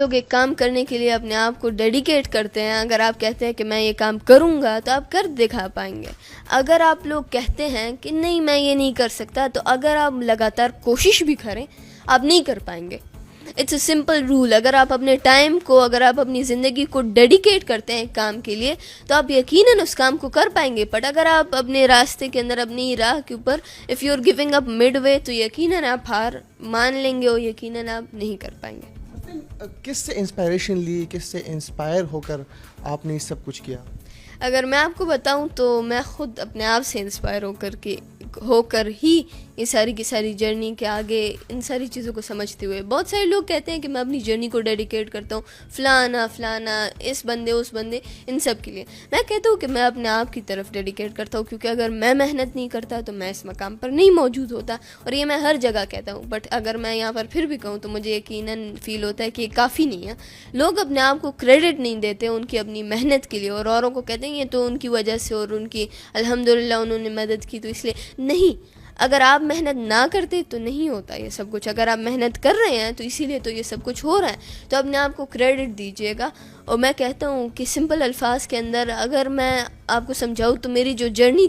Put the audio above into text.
लोग एक काम करने के लिए अपने आप को डेडिकेट करते हैं। अगर आप कहते हैं कि मैं ये काम करूँगा तो आप कर दिखा पाएंगे। अगर आप लोग कहते हैं कि नहीं मैं ये नहीं कर सकता, तो अगर आप लगातार कोशिश भी करें आप नहीं कर पाएंगे। It's a simple rule. अगर आप अपने टाइम को, अगर आप अपनी ज़िंदगी को डेडिकेट करते हैं काम के लिए, तो आप यकीनन उस काम को कर पाएंगे। बट अगर आप अपने रास्ते के अंदर, अपनी राह के ऊपर if you are giving up mid way, तो यकीनन आप हार मान लेंगे और यकीनन आप नहीं कर पाएंगे। किससे इंस्पायरेशन ली, किससे इंस्पायर होकर आपने ये सब कुछ किया? अगर मैं आपको बताऊं तो मैं ख़ुद अपने आप से इंस्पायर होकर ही ये सारी की सारी जर्नी के आगे इन सारी चीज़ों को समझते हुए। बहुत सारे लोग कहते हैं कि मैं अपनी जर्नी को डेडिकेट करता हूँ फ़लाना फ़लाना, इस बंदे उस बंदे, इन सब के लिए। मैं कहता हूँ कि मैं अपने आप की तरफ डेडिकेट करता हूँ, क्योंकि अगर मैं मेहनत नहीं करता तो मैं इस मकाम पर नहीं मौजूद होता। और ये मैं हर जगह कहता हूँ, बट अगर मैं यहाँ पर फिर भी कहूँ तो मुझे यकीनन फ़ील होता है कि ये काफ़ी नहीं है। लोग अपने आप को क्रेडिट नहीं देते उनकी अपनी मेहनत के लिए, और औरों को कहते हैं ये तो उनकी वजह से और उनकी अल्हम्दुलिल्लाह उन्होंने मदद की तो इसलिए। नहीं, अगर आप मेहनत ना करते तो नहीं होता ये सब कुछ। अगर आप मेहनत कर रहे हैं तो इसीलिए तो ये सब कुछ हो रहा है। तो अपने आप को क्रेडिट दीजिएगा। और मैं कहता हूँ कि सिंपल अल्फाज के अंदर अगर मैं आपको समझाऊँ तो मेरी जो जर्नी थी